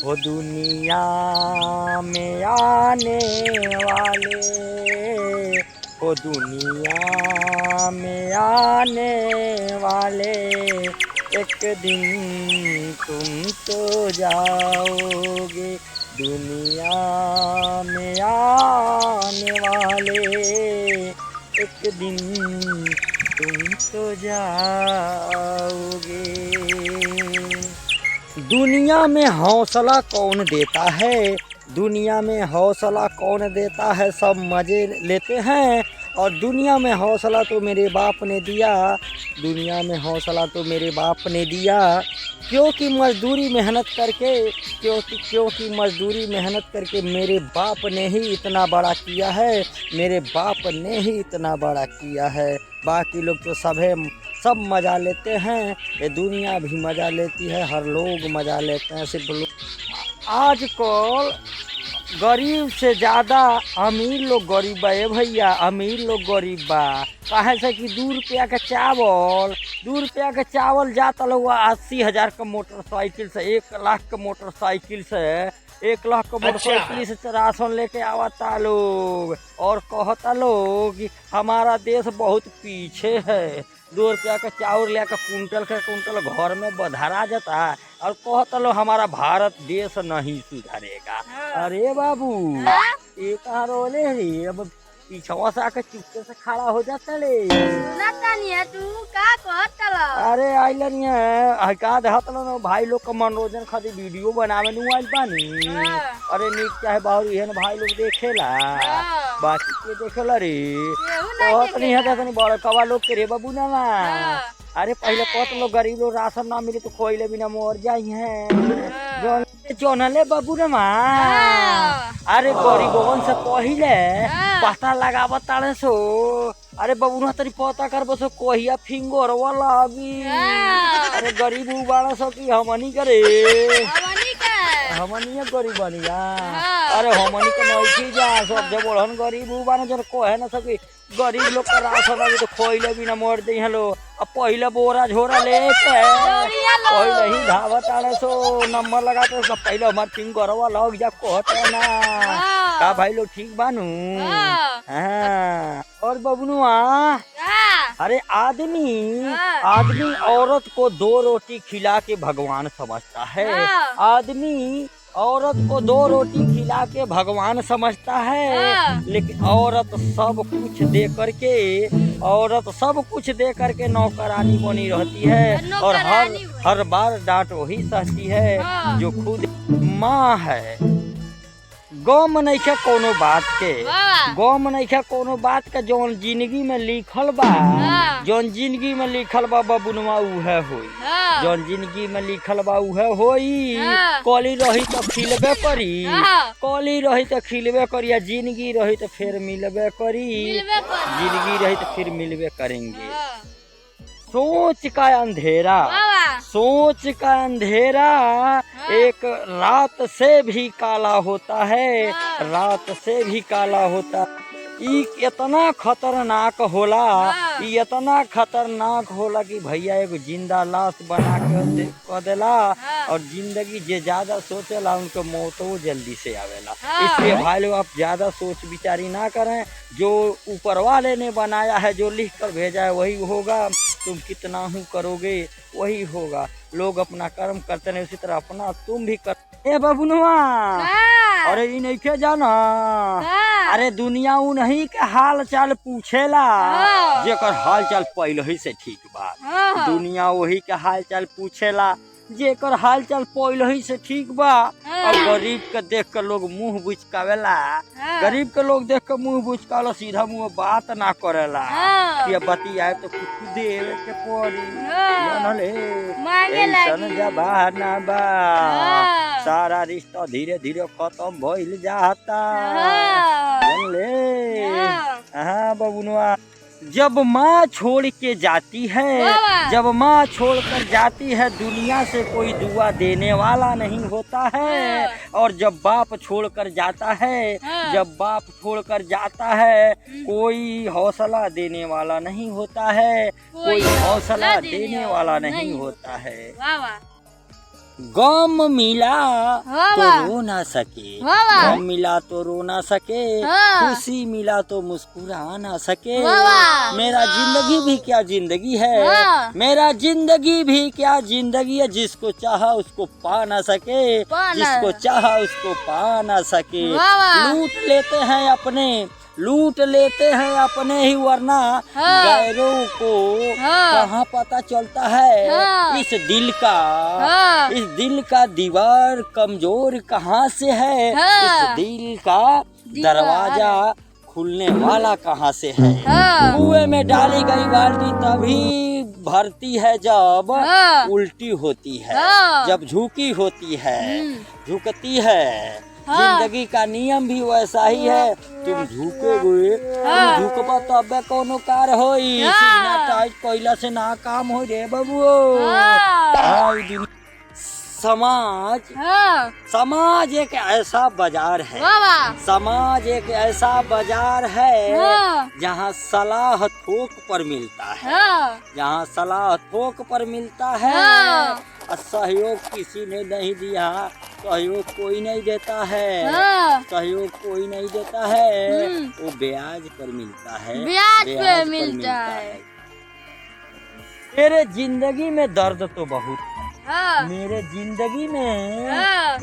हो दुनिया में आने वाले, हो दुनिया में आने वाले, एक दिन तुम तो जाओगे। दुनिया में आने वाले, एक दिन तुम तो जाओगे। दुनिया में हौसला कौन देता है, दुनिया में हौसला कौन देता है, सब मज़े लेते हैं। और दुनिया में हौसला तो मेरे बाप ने दिया, दुनिया में हौसला तो मेरे बाप ने दिया। क्योंकि मजदूरी मेहनत करके, क्योंकि मजदूरी मेहनत करके मेरे बाप ने ही इतना बड़ा किया है, मेरे बाप ने ही इतना बड़ा किया है। बाकी लोग तो सब मज़ा लेते हैं, ये दुनिया भी मज़ा लेती है, हर लोग मज़ा लेते हैं। सिर्फ लोग आजकल गरीब से ज़्यादा अमीर लोग गरीब बा। ए भैया, अमीर लोग गरीब बा। काहे से कि 2 रुपया का चावल, 2 रुपया का चावल जाता लोग 80,000 का मोटरसाइकिल से, 1 लाख का मोटरसाइकिल से, 1 लाख का मोटरसाइकिल से राशन लेके आवता लोग। और कहता लोग कि हमारा देश बहुत पीछे है। 2 रुपया का चावल लेकर कुंटल घर में बधरा जाता है और कहता लो हमारा भारत देश नहीं सुधरेगा। अरे बाबू, ये कहाँ रोले रे, अब पीछवा से आकर चुपके से खड़ा हो जाता ले। तू का कहतला? अरे आइलन है का देहतल न भाई लोग का मनोरंजन खातिर वीडियो बनावे नु आइल बानी। अरे नीक चाहे बाहर इहन भाई लोग देखेला, बाकी के देखेला रे। कहत नहीं है तनी बड़ कवा लोग के रे बाबू ना। अरे पहले कहत लोग गरीब लोग राशन ना मिले तो खोइले बिना मर जाई हैं। जोनले बाबू रे माँ, अरे गरीबवन से पहिले पता लगावत ताड़े सो। अरे बाबू ना तरी पता कर बसो कोहिया फिंगर वाला अभी। अरे गरीब बाड़ा सो कि हमनी करे, हमनी गरीब बनिया। अरे हमनी के नहीं जा सब जब बढ़न गरीब बाने जन कहे ना सकी गरीब लोग का राशन अभी तो खोइले बिना मर दे हेलो। अब पहले बोरा झोरा लेके पहले ही धावत आड़े सो नंबर लगाते सब पहले हमार फिंगर वाला लग जा कहते ना का भाई लोग ठीक बानू। हाँ और बबनुआ, अरे आदमी औरत को 2 रोटी खिला के भगवान समझता है। आदमी औरत को 2 रोटी खिला के भगवान समझता है, लेकिन औरत सब कुछ दे करके नौकरानी बनी रहती है। और हर बार डांट वही सहती है जो खुद माँ है। गम नइखे कोनो बात के, गम नइखे कोनो बात के। जौन जिंदगी में लिखल बा, जौन जिंदगी में लिखल बा बबुनवा उहे होई। जौन जिंदगी में लिखल बा उहे होई। कली रही तो खिलबे करी, कली रही तो खिलबे करी, या जिंदगी रही तो फिर मिलबे करी, जिंदगी रही तो फिर मिलबे करेंगे। सोच का अंधेरा, सोच का अंधेरा एक रात से भी काला होता है, रात से भी काला होता। इतना खतरनाक होला, इतना खतरनाक होला कि भैया एक जिंदा लाश बना के कह देला। और जिंदगी जे ज्यादा सोचेला उनको मौतो जल्दी से आवेला। इसलिए भाई लोग आप ज्यादा सोच विचारी ना करें। जो ऊपर वाले ने बनाया है, जो लिख कर भेजा है वही होगा। तुम कितना हूँ करोगे वही होगा। लोग अपना कर्म करते हैं, उसी तरह अपना तुम भी कर। ए बबुनवा, अरे ई नहीं के जाना, अरे दुनिया उ नहीं के हाल चाल पूछेला जेकर हाल चाल पहले ही से ठीक बा। दुनिया वही के हाल चाल पूछेला जेकर हाल चाल पहले ही से ठीक बा। और गरीब के देख कर लोग मुंह बुचकावेला, गरीब के लोग देख कर मुंह बुचकावेला, सीधा मुंह बात ना करेला। ये बतियाए तो कुछ देवे के पड़ी, जानले ऐसन जमाना बा। सारा रिश्ता धीरे धीरे खत्म भइल जाता, जानले। हाँ बबुनवा, जब माँ छोड़ के जाती है, जब माँ छोड़ कर जाती है, दुनिया से कोई दुआ देने वाला नहीं होता है। और जब बाप छोड़ कर जाता है, जब बाप छोड़ कर जाता है, कोई हौसला देने वाला नहीं होता है, कोई हौसला देने वाला नहीं होता है। गम मिला हाँ तो बा। रो ना सके, हाँ बा। गम मिला तो रो ना सके, हाँ। खुशी मिला तो मुस्कुरा ना सके। हाँ बा। मेरा जिंदगी भी क्या जिंदगी है, हाँ। मेरा जिंदगी भी क्या जिंदगी है। जिसको चाहा उसको पा ना सके, पा ना। जिसको चाहा उसको पा ना सके। वाह वाह। लूट लेते हैं अपने ही, वरना हाँ। गैरों को हाँ। कहाँ पता चलता है। हाँ। इस हाँ। दिल का दीवार कमजोर कहाँ से है। हाँ। इस दिल का दीवार। दरवाजा खुलने वाला कहाँ से है। हाँ। कुएं में डाली गई बाल्टी तभी भरती है जब हाँ। उल्टी होती है, हाँ। जब झुकी होती है, झुकती है। हाँ। जिंदगी का नियम भी वैसा ही है। तुम झुकोगे, हाँ। तुम झुकबा तबे कोनो कार होई। हाँ। सीना टाइट कोइला से ना काम हो रे बबुओ। हाँ। समाज एक ऐसा बाजार है, वाह वाह। समाज एक ऐसा बाजार है हाँ। जहाँ सलाह थोक पर मिलता है, हाँ। जहाँ सलाह थोक पर मिलता है। हाँ। और सहयोग किसी ने नहीं दिया, सहयोग कोई नहीं देता है, हाँ। सहयोग कोई नहीं देता है। हम्म। वो ब्याज पर मिलता है, ब्याज पे पर मिलता है। मेरे जिंदगी में दर्द तो बहुत है, हाँ। मेरे जिंदगी में हाँ।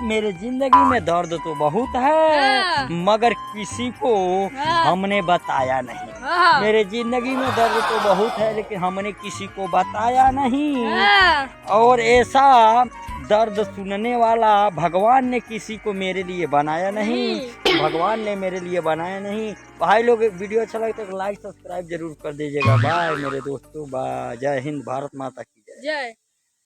मेरे जिंदगी में दर्द तो बहुत है, हाँ। मगर किसी को हाँ। हमने बताया नहीं। हाँ। मेरे जिंदगी में दर्द तो बहुत है, लेकिन हमने किसी को बताया नहीं। हाँ। और ऐसा दर्द सुनने वाला भगवान ने किसी को मेरे लिए बनाया नहीं, भगवान ने मेरे लिए बनाया नहीं। भाई लोग, वीडियो अच्छा लगता है तो लाइक सब्सक्राइब जरूर कर दीजिएगा। बाय मेरे दोस्तों, बाय। जय हिंद, भारत माता की जय। जय।